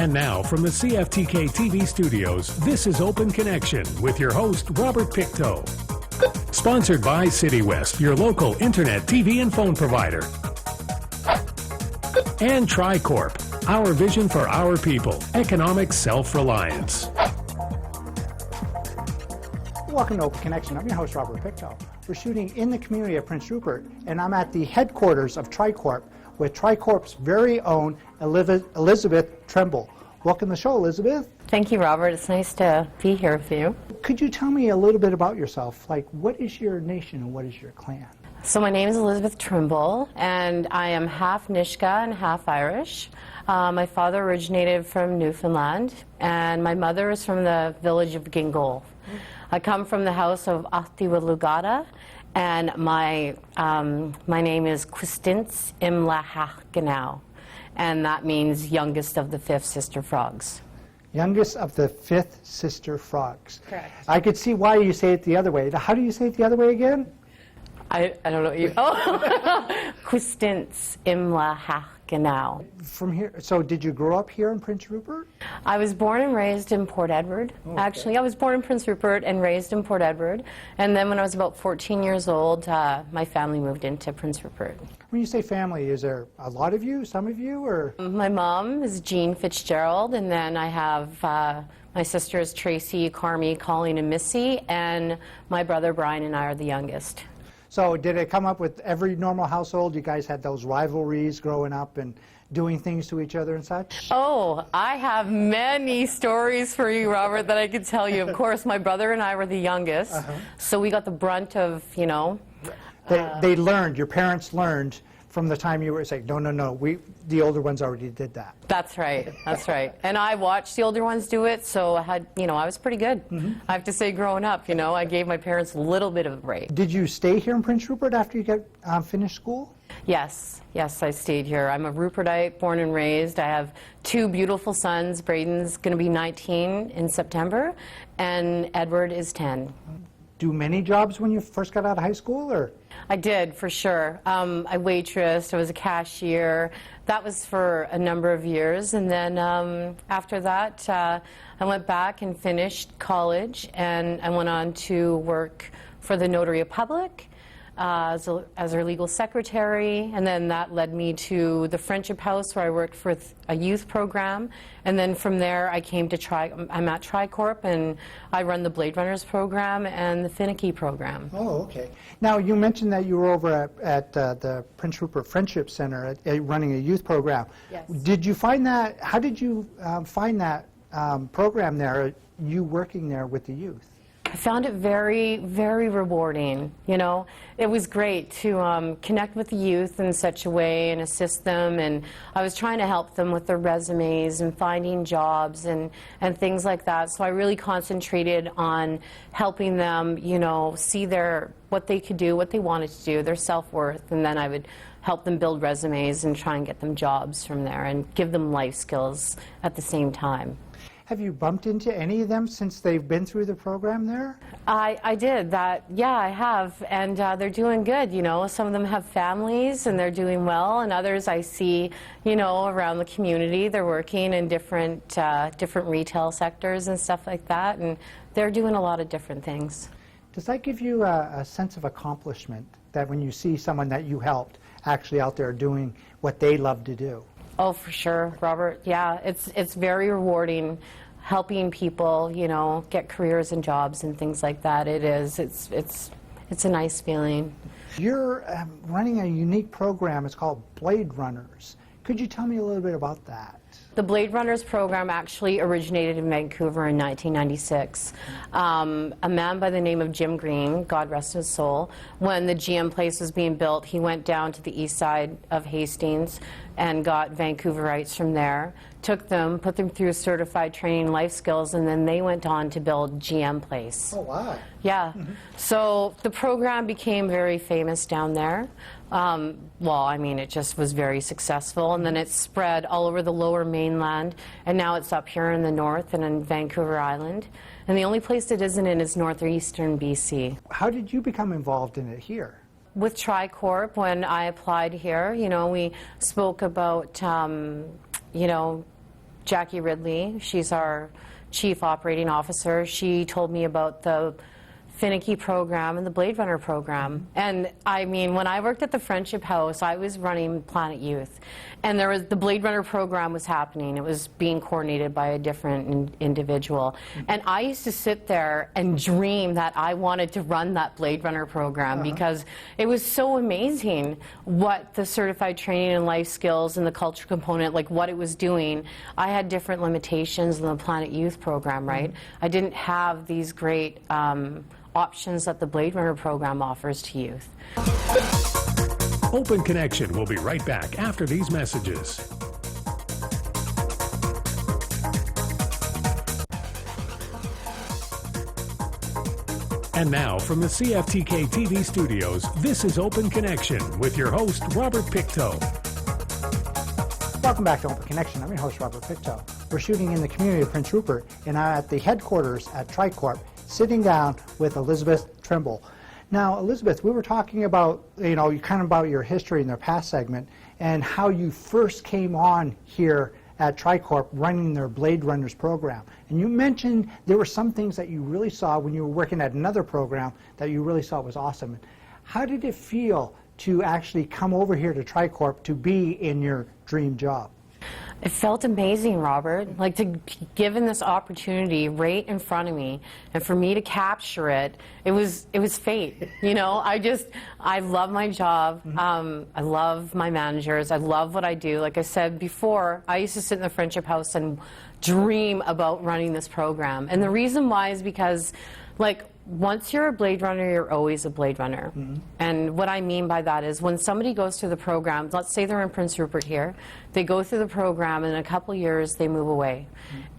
And now, from the CFTK TV studios, this is Open Connection with your host, Robert Pictou. Sponsored by CityWest, your local internet, TV, and phone provider. And TRICORP, our vision for our people, economic self-reliance. Welcome to Open Connection. I'm your host, Robert Pictou. We're shooting in the community of Prince Rupert, and I'm at the headquarters of TRICORP with TRICORP's very own Elizabeth Trimble. Welcome to the show, Elizabeth. Thank you, Robert. It's nice to be here with you. Could you tell me a little bit about yourself? Like, what is your nation and what is your clan? So my name is Elizabeth Trimble, and I am half NFNICCI and half Irish. My father originated from Newfoundland, and my mother is from the village of Gingol. I come from the house of Achtiwa Lugada, and my name is Quistintz Imlahachganau, and that means youngest of the fifth sister frogs. Youngest of the fifth sister frogs. Correct. I could see why you say it the other way. How do you say it the other way again? I don't know. Quistintz Imlahachganau. From here, so did you grow up here in Prince Rupert? I was born and raised in Port Edward. Oh, okay. Actually, I was born in Prince Rupert and raised in Port Edward. And then when I was about 14 years old, my family moved into Prince Rupert. When you say family, is there a lot of you, some of you, or? My mom is Jean Fitzgerald, and then I have my sisters Tracy, Carmi, Colleen, and Missy, and my brother Brian and I are the youngest. So did it come up with every normal household? You guys had those rivalries growing up and doing things to each other and such? Oh, I have many stories for you, Robert, that I could tell you. Of course, my brother and I were the youngest, so we got the brunt of, you know. They learned, your parents learned from the time you were saying, no, the older ones already did that. That's right, that's right. And I watched the older ones do it, so I had, I was pretty good. I have to say, growing up, I gave my parents a little bit of a break. Did you stay here in Prince Rupert after you finished school? Yes, I stayed here. I'm a Rupertite, born and raised. I have two beautiful sons. Braden's going to be 19 in September, and Edward is 10. Do many jobs when you first got out of high school, or? I did, for sure. I waitressed, I was a cashier. That was for a number of years, and then after that, I went back and finished college, and I went on to work for the Notary Public as her legal secretary, and then that led me to the Friendship House, where I worked for a youth program, and then from there I came to I'm at TRICORP, and I run the BladeRunners program and the FNICCI program. Oh, okay. Now, you mentioned that you were over at the Prince Rupert Friendship Center running a youth program. Yes. Did you find that, how did you find that program there, you working there with the youth? I found it very, very rewarding. It was great to connect with the youth in such a way and assist them, and I was trying to help them with their resumes and finding jobs and things like that. So I really concentrated on helping them, see what they could do, what they wanted to do, their self-worth, and then I would help them build resumes and try and get them jobs from there and give them life skills at the same time. Have you bumped into any of them since they've been through the program there? I did that. Yeah, I have, and they're doing good. Some of them have families and they're doing well, and others I see, around the community. They're working in different retail sectors and stuff like that, and they're doing a lot of different things. Does that give you a sense of accomplishment, that when you see someone that you helped actually out there doing what they love to do? Oh, for sure, Robert. Yeah, it's very rewarding helping people, get careers and jobs and things like that. It is. It's a nice feeling. You're running a unique program. It's called BladeRunners. Could you tell me a little bit about that? The BladeRunners program actually originated in Vancouver in 1996. A man by the name of Jim Green, God rest his soul, when the GM place was being built, he went down to the east side of Hastings and got Vancouverites from there, took them, put them through certified training, life skills, and then they went on to build GM Place. Oh, wow. Yeah. So the program became very famous down there. Well, I mean, it just was very successful, and then it spread all over the lower mainland, and now it's up here in the north and in Vancouver Island. And the only place it isn't in is northeastern BC. How did you become involved in it here? With TRICORP, when I applied here, we spoke about, Jackie Ridley. She's our Chief Operating Officer. She told me about the FNICCI program and the BladeRunner program. And I mean, when I worked at the Friendship House, I was running Planet Youth. And there was the BladeRunner program was happening. It was being coordinated by a different individual. And I used to sit there and dream that I wanted to run that BladeRunner program because it was so amazing what the certified training and life skills and the culture component, like what it was doing. I had different limitations in the Planet Youth program, right? I didn't have these great options that the BladeRunner program offers to youth. Open Connection will be right back after these messages. And now from the CFTK TV studios, this is Open Connection with your host, Robert Pictou. Welcome back to Open Connection. I'm your host, Robert Pictou. We're shooting in the community of Prince Rupert, and I'm at the headquarters at TRICORP, sitting down with Elizabeth Trimble. Now, Elizabeth, we were talking about, kind of about your history in the past segment and how you first came on here at TRICORP running their BladeRunners program. And you mentioned there were some things that you really saw when you were working at another program that you really saw was awesome. How did it feel to actually come over here to TRICORP to be in your dream job? It felt amazing, Robert. Like, to be given this opportunity right in front of me, and for me to capture it, it was fate. I love my job. I love my managers. I love what I do. Like I said before, I used to sit in the Friendship House and dream about running this program. And the reason why is because, once you're a BladeRunner, you're always a BladeRunner. And what I mean by that is when somebody goes through the program, let's say they're in Prince Rupert here, they go through the program and in a couple years they move away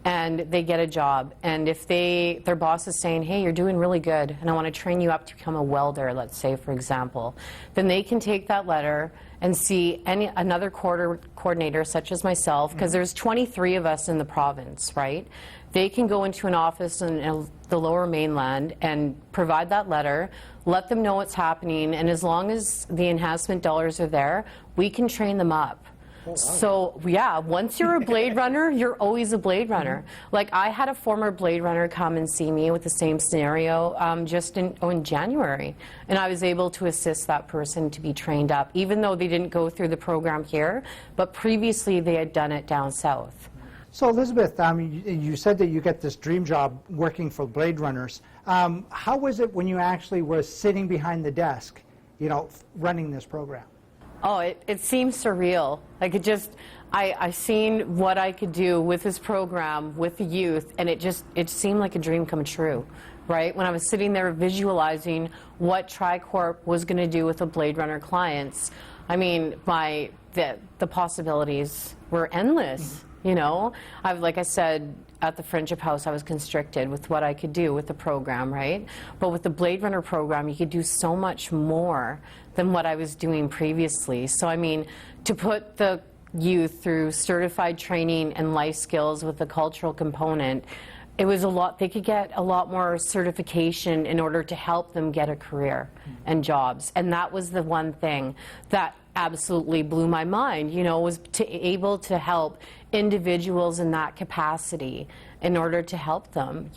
and they get a job. And if their boss is saying, hey, you're doing really good and I want to train you up to become a welder, let's say, for example, then they can take that letter and see another coordinator such as myself, because there's 23 of us in the province, right? They can go into an office in the Lower Mainland and provide that letter, let them know what's happening, and as long as the enhancement dollars are there, we can train them up. Oh, wow. So, yeah, once you're a BladeRunner, you're always a BladeRunner. Like, I had a former BladeRunner come and see me with the same scenario just in January, and I was able to assist that person to be trained up, even though they didn't go through the program here, but previously they had done it down south. So, Elizabeth, you said that you get this dream job working for BladeRunners. How was it when you actually were sitting behind the desk, running this program? Oh, it seems surreal. Like, I seen what I could do with this program, with the youth, and it seemed like a dream come true, right? When I was sitting there visualizing what TRICORP was going to do with the BladeRunner clients, I mean, the possibilities were endless. Like I said, at the Friendship House, I was constricted with what I could do with the program, right? But with the BladeRunner program, you could do so much more than what I was doing previously. So, I mean, to put the youth through certified training and life skills with the cultural component, it was a lot. They could get a lot more certification in order to help them get a career and jobs. And that was the one thing that absolutely blew my mind, was able to help individuals in that capacity in order to help them,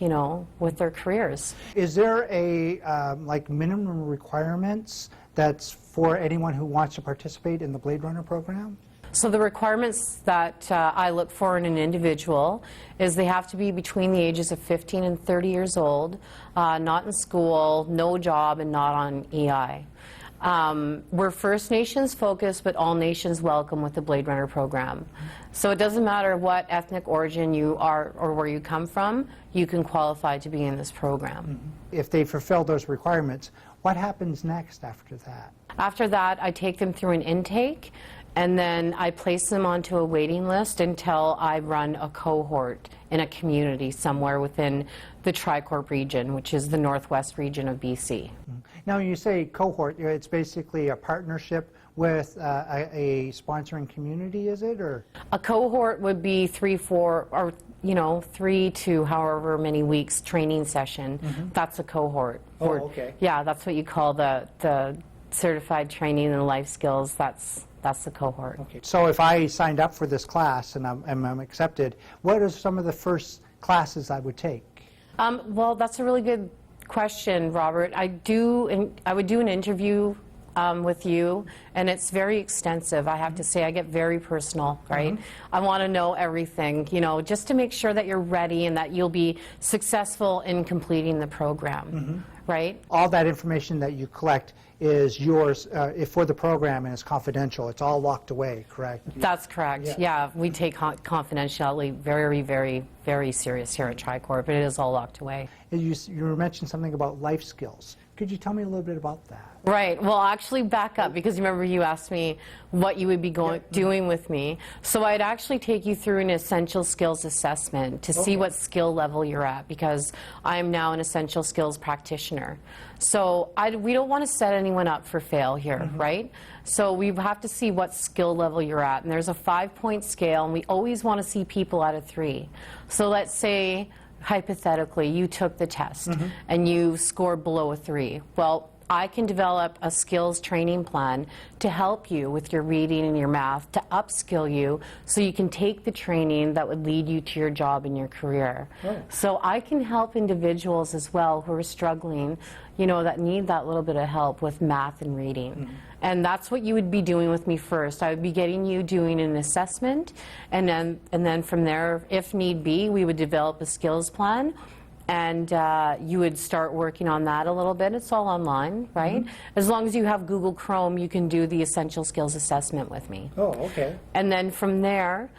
with their careers. Is there a minimum requirements that's for anyone who wants to participate in the BladeRunner program? So the requirements that I look for in an individual is they have to be between the ages of 15 and 30 years old, not in school, no job, and not on EI. We're First Nations focused, but all nations welcome with the BladeRunner program. So it doesn't matter what ethnic origin you are or where you come from, you can qualify to be in this program. If they fulfill those requirements, what happens next after that? After that, I take them through an intake, and then I place them onto a waiting list until I run a cohort in a community somewhere within the TRICORP region, which is the northwest region of BC. Now, when you say cohort, it's basically a partnership with a sponsoring community, is it? Or a cohort would be 3 to however many weeks training session. That's a cohort. Oh, okay. Yeah, that's what you call the certified training and life skills. That's That's the cohort. Okay. So if I signed up for this class and I'm accepted, what are some of the first classes I would take? Well, that's a really good question, Robert. I would do an interview with you, and it's very extensive. I have to say, I get very personal, right? I want to know everything, you know, just to make sure that you're ready and that you'll be successful in completing the program, right? All that information that you collect is yours for the program, and it's confidential. It's all locked away, correct? That's correct. Yeah, we take confidentiality very, very, very serious here at TRICORP. It is all locked away. You mentioned something about life skills. Could you tell me a little bit about that? Right. Well, actually back up, because remember you asked me what you would be doing with me. So I'd actually take you through an essential skills assessment to see what skill level you're at, because I'm now an essential skills practitioner. So we don't want to set anyone up for fail here, right? So we have to see what skill level you're at. And there's a 5-point scale, and we always want to see people out of 3. So let's say, hypothetically, you took the test and you scored below a 3. Well, I can develop a skills training plan to help you with your reading and your math, to upskill you so you can take the training that would lead you to your job and your career. So I can help individuals as well who are struggling, you know, that need that little bit of help with math and reading. And that's what you would be doing with me first. I would be getting you doing an assessment, and then from there, if need be, we would develop a skills plan, and you would start working on that a little bit. It's all online, right? As long as you have Google Chrome, you can do the essential skills assessment with me. Oh, okay. And then from there,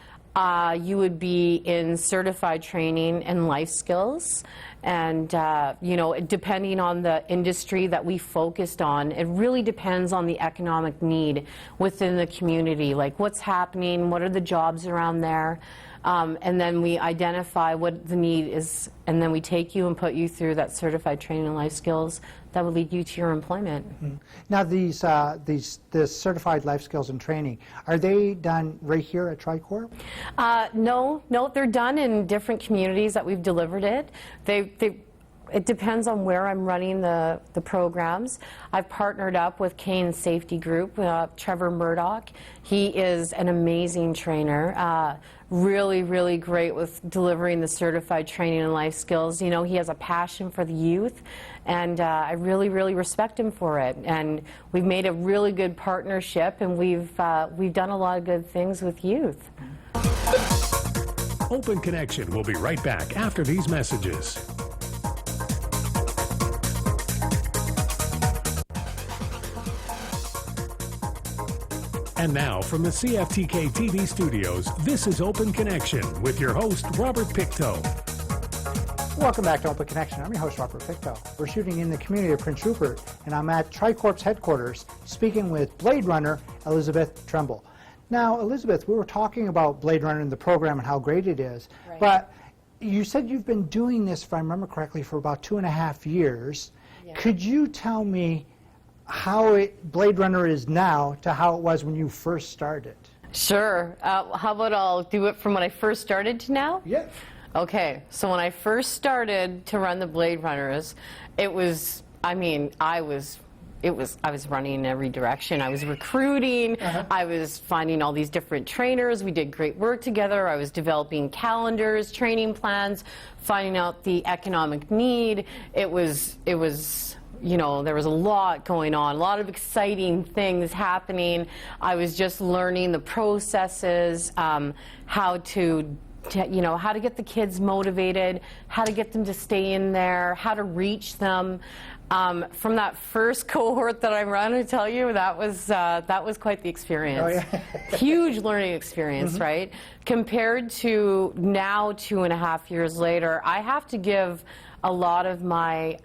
you would be in certified training and life skills. And, you know, depending on the industry that we focused on, it really depends on the economic need within the community. Like, what's happening, what are the jobs around there? And then we identify what the need is, and then we take you and put you through that certified training and life skills that will lead you to your employment. Now, this certified life skills and training, are they done right here at TRICORP? No, they're done in different communities that we've delivered it. It depends on where I'm running the programs. I've partnered up with Kane Safety Group, Trevor Murdoch. He is an amazing trainer, really, really great with delivering the certified training and life skills. You know, he has a passion for the youth, and I really, really respect him for it. And we've made a really good partnership, and we've done a lot of good things with youth. Open Connection will be right back after these messages. And now, from the CFTK TV studios, this is Open Connection with your host, Robert Pictou. Welcome back to Open Connection. I'm your host, Robert Pictou. We're shooting in the community of Prince Rupert, and I'm at TRICORP's headquarters speaking with BladeRunner, Elizabeth Trimble. Now, Elizabeth, we were talking about BladeRunner and the program and how great it is, but you said you've been doing this, if I remember correctly, for about 2.5 years. Could you tell me how BladeRunner is now to how it was when you first started? Sure. How about I'll do it from when I first started to now? Yeah. Okay, so when I first started to run the BladeRunners, it was, I mean, I was running in every direction. I was recruiting, I was finding all these different trainers, we did great work together, I was developing calendars, training plans, finding out the economic need. It was, you know, there was a lot going on, a lot of exciting things happening. I was just learning the processes, how to get the kids motivated, how to get them to stay in there, how to reach them. From that first cohort that I run, I tell you, that was quite the experience. Oh, yeah. Huge learning experience, right? Compared to now, 2.5 years later, I have to give a lot of my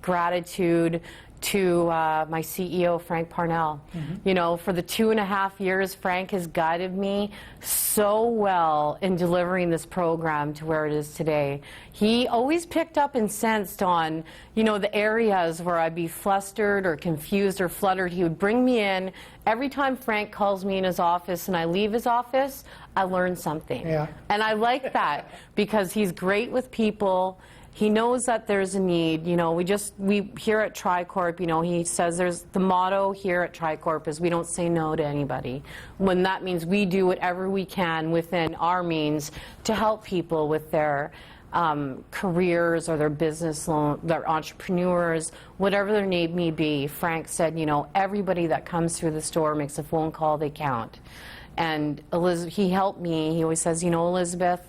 gratitude to my CEO, Frank Parnell. You know, for the 2.5 years, Frank has guided me so well in delivering this program to where it is today. He always picked up and sensed on, you know, the areas where I'd be flustered or confused or fluttered. He would bring me in. Every time Frank calls me in his office and I leave his office, I learn something. And I like that because he's great with people. He knows that there's a need. You know, we here at TRICORP, you know, he says the motto here at TRICORP is we don't say no to anybody. When that means we do whatever we can within our means to help people with their careers or their business loan, their entrepreneurs, whatever their need may be. Frank said, you know, everybody that comes through the store makes a phone call, they count. And he helped me. He always says, you know, Elizabeth,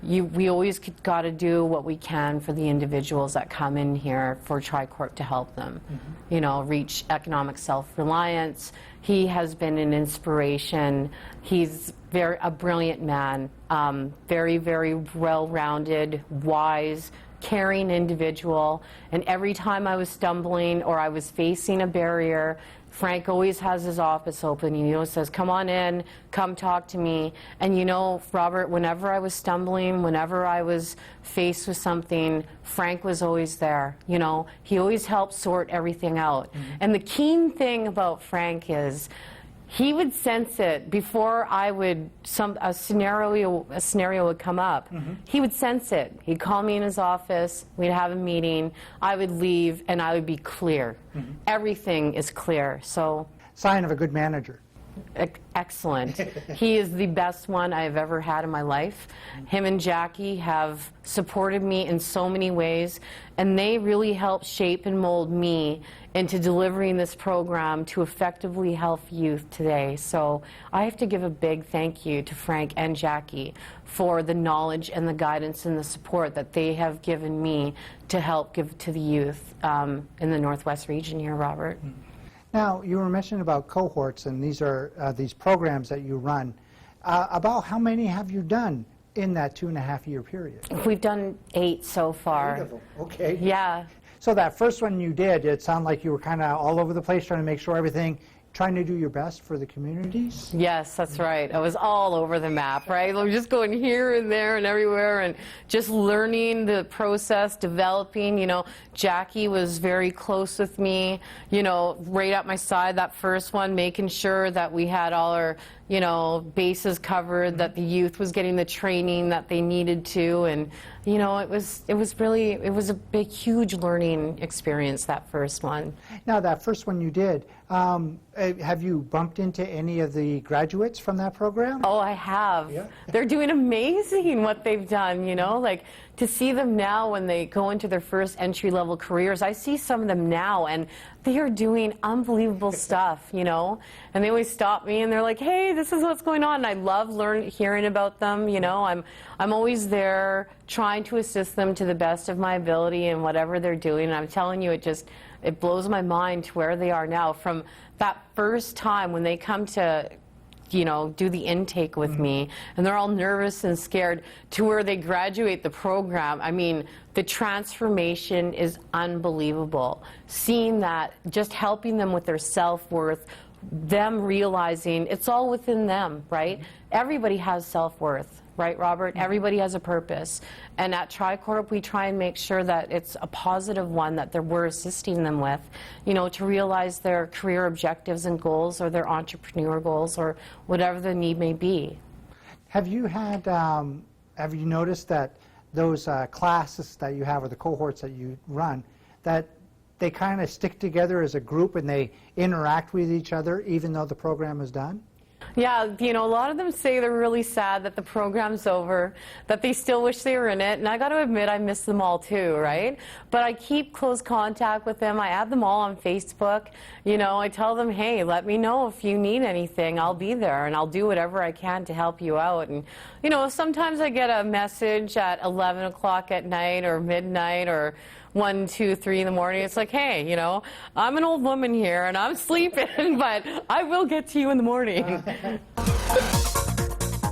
we always got to do what we can for the individuals that come in here for TRICORP to help them, you know, reach economic self-reliance. He has been an inspiration. He's a brilliant man, very, very well-rounded, wise, caring individual. And every time I was stumbling or I was facing a barrier, Frank always has his office open. He always says, come on in, come talk to me. And you know, Robert, whenever I was stumbling, whenever I was faced with something, Frank was always there. You know, he always helped sort everything out. And the keen thing about Frank is he would sense it before a scenario would come up. He would sense it. He'd call me in his office, we'd have a meeting, I would leave, and I would be clear. Everything is clear. So, sign of a good manager. Excellent. He is the best one I've ever had in my life. Him and Jackie have supported me in so many ways, and they really helped shape and mold me into delivering this program to effectively help youth today. So I have to give a big thank you to Frank and Jackie for the knowledge and the guidance and the support that they have given me to help give to the youth in the Northwest region here, Robert. Now, you were mentioning about cohorts, and these are these programs that you run. About how many have you done in that 2.5-year period? We've done 8 so far. 8 of them. Okay. Yeah. So that first one you did, it sounded like you were kind of all over the place trying to make sure everything, trying to do your best for the communities? Yes, that's right. I was all over the map, right? I'm just going here and there and everywhere and just learning the process, developing. You know, Jackie was very close with me, you know, right at my side, that first one, making sure that we had all our, you know, bases covered, that the youth was getting the training that they needed to. And, you know, it was a big, huge learning experience, that first one. Now, that first one you did, have you bumped into any of the graduates from that program? Oh, I have. Yeah. They're doing amazing what they've done, you know, like to see them now when they go into their first entry-level careers. I see some of them now, and they are doing unbelievable stuff, you know, and they always stop me and they're like, hey, this is what's going on. And I love hearing about them, you know. I'm always there trying to assist them to the best of my ability in whatever they're doing. And I'm telling you, it blows my mind to where they are now. From that first time when they come to, you know, do the intake with me, and they're all nervous and scared, to where they graduate the program. I mean, the transformation is unbelievable. Seeing that, just helping them with their self-worth, them realizing it's all within them, right? Everybody has self-worth. Right, Robert? Everybody has a purpose. And at TRICORP, we try and make sure that it's a positive one that we're assisting them with, you know, to realize their career objectives and goals, or their entrepreneur goals, or whatever the need may be. Have you noticed that those classes that you have, or the cohorts that you run, that they kind of stick together as a group and they interact with each other even though the program is done? Yeah, you know, a lot of them say they're really sad that the program's over, that they still wish they were in it, and I got to admit I miss them all too, right? But I keep close contact with them. I add them all on Facebook. You know, I tell them, hey, let me know if you need anything. I'll be there, and I'll do whatever I can to help you out. And, you know, sometimes I get a message at 11 o'clock at night or midnight or 1, 2, 3 in the morning. It's like, hey, you know, I'm an old woman here and I'm sleeping, but I will get to you in the morning.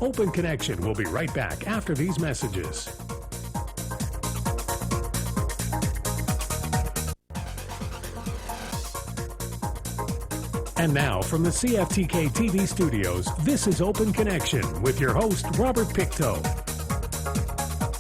Open Connection will be right back after these messages. And now, from the CFTK TV studios, this is Open Connection with your host, Robert Pictou.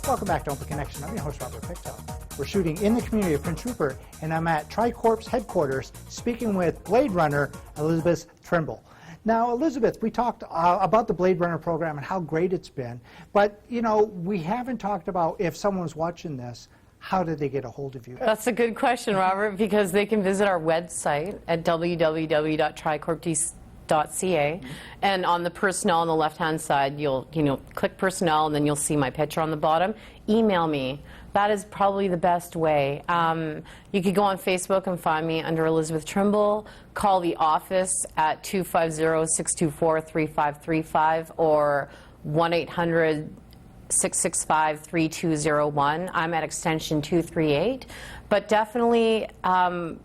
Welcome back to Open Connection. I'm your host, Robert Pictou. We're shooting in the community of Prince Rupert, and I'm at TRICORP's headquarters speaking with BladeRunner Elizabeth Trimble. Now, Elizabeth, we talked about the BladeRunner program and how great it's been, but, you know, we haven't talked about, if someone's watching this, how do they get a hold of you? That's a good question, Robert, because they can visit our website at www.tricorp.ca, and on the personnel on the left-hand side, you'll click personnel, and then you'll see my picture on the bottom. Email me. That is probably the best way. You could go on Facebook and find me under Elizabeth Trimble. Call the office at 250-624-3535 or 1-800-665-3201. I'm at extension 238. But definitely, I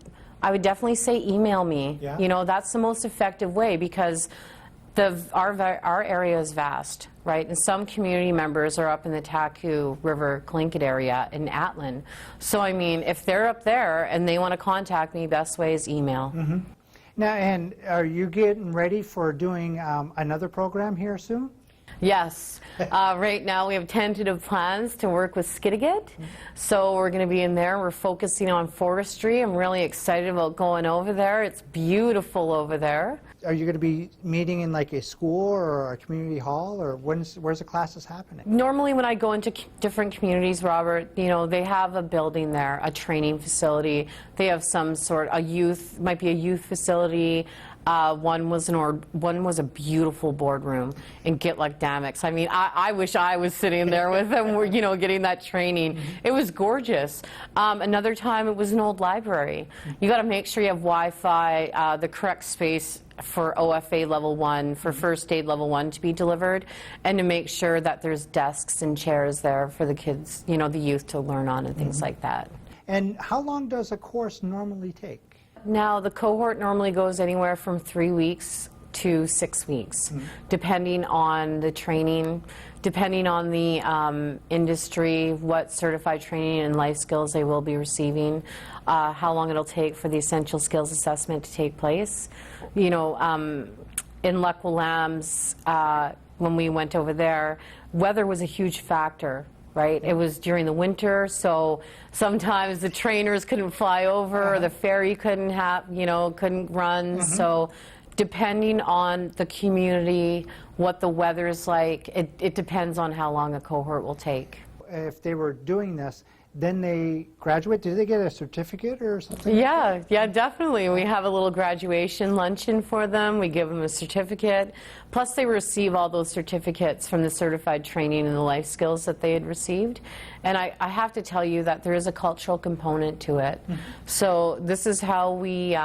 would definitely say email me. Yeah. You know, that's the most effective way, because our area is vast, right? And some community members are up in the Taku River Tlingit area in Atlin. So, I mean, if they're up there and they want to contact me, best way is email. Mm-hmm. Now, and are you getting ready for doing another program here soon? Yes. Right now we have tentative plans to work with Skidegate. So we're going to be in there. We're focusing on forestry. I'm really excited about going over there. It's beautiful over there. Are you going to be meeting in like a school or a community hall, or where's the classes happening? Normally when I go into different communities, Robert, you know, they have a building there, a training facility. They have some sort, might be a youth facility. One was a beautiful boardroom in Gitluck Damics. I mean, I wish I was sitting there with them, you know, getting that training. It was gorgeous. Another time it was an old library. You got to make sure you have Wi-Fi, the correct space for OFA level 1, for first aid level 1 to be delivered, and to make sure that there's desks and chairs there for the kids, you know, the youth to learn on and things like that. And how long does a course normally take? Now, the cohort normally goes anywhere from 3 weeks to 6 weeks, depending on the training, depending on the industry, what certified training and life skills they will be receiving, how long it'll take for the essential skills assessment to take place. You know, in Lambs, when we went over there, weather was a huge factor. Right? It was during the winter, so sometimes the trainers couldn't fly over, or the ferry couldn't run. So depending on the community, what the weather's like, it depends on how long a cohort will take. If they were doing this, then they graduate. Do they get a certificate or something? Yeah, yeah, definitely. We have a little graduation luncheon for them. We give them a certificate. Plus, they receive all those certificates from the certified training and the life skills that they had received. And I have to tell you that there is a cultural component to it. So this is how we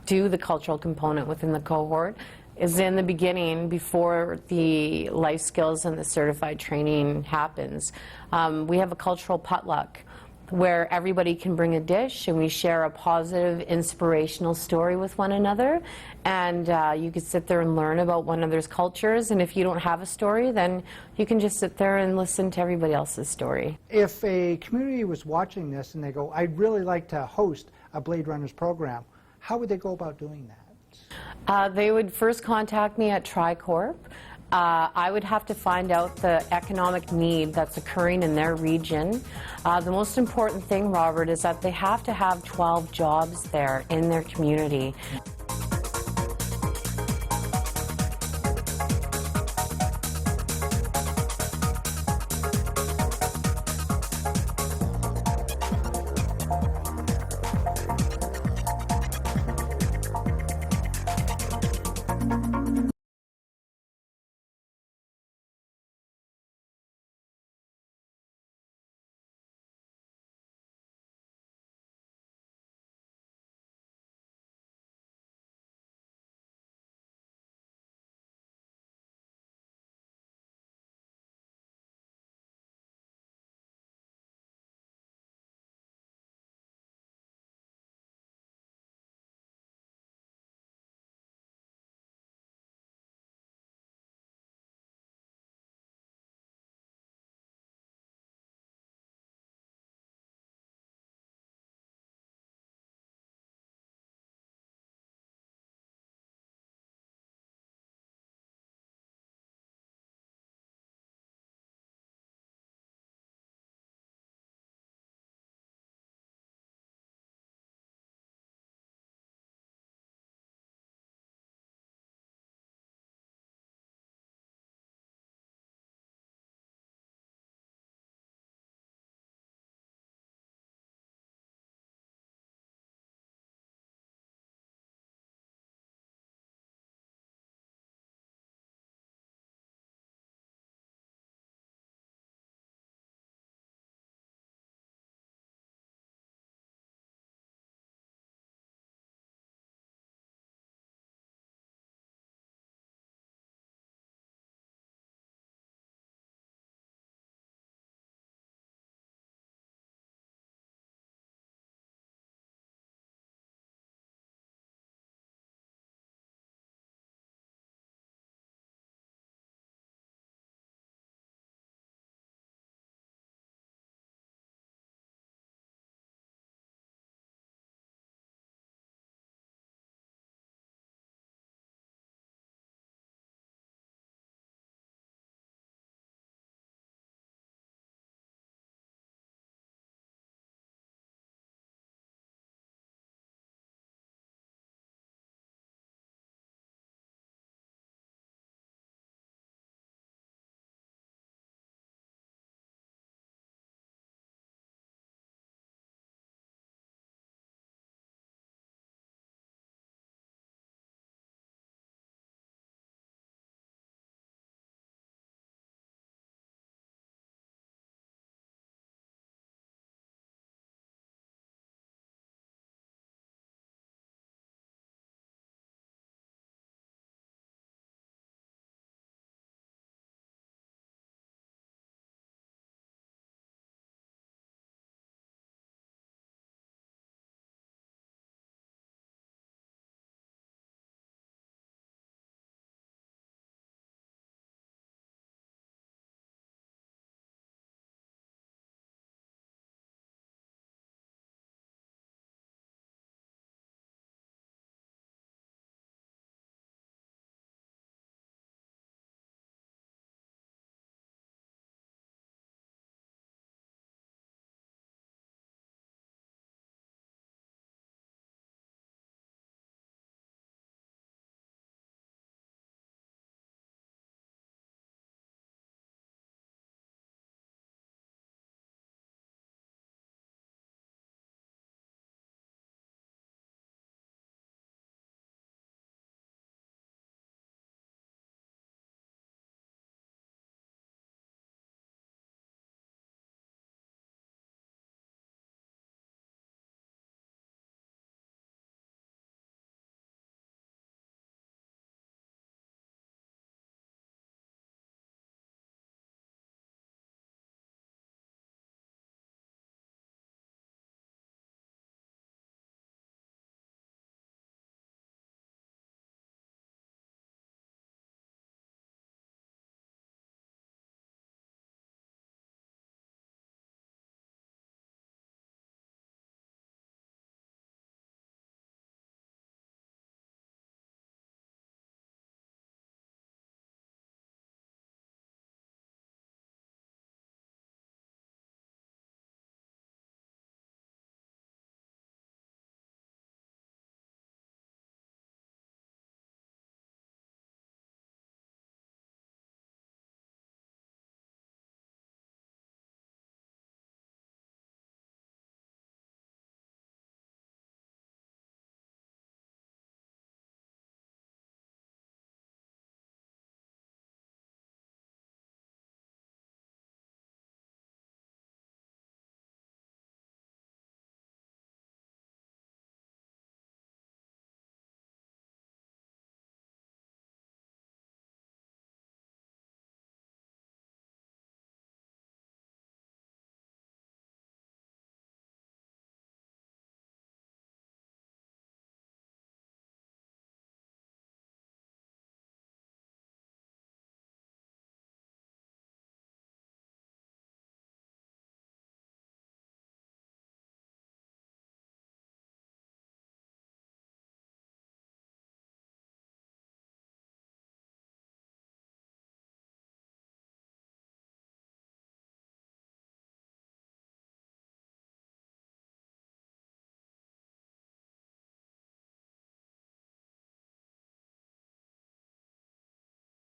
do the cultural component within the cohort. Is in the beginning, before the life skills and the certified training happens. We have a cultural potluck where everybody can bring a dish and we share a positive, inspirational story with one another. And you can sit there and learn about one another's cultures. And if you don't have a story, then you can just sit there and listen to everybody else's story. If a community was watching this and they go, I'd really like to host a Blade Runners program, how would they go about doing that? They would first contact me at TRICORP. I would have to find out the economic need that's occurring in their region. The most important thing, Robert, is that they have to have 12 jobs there in their community.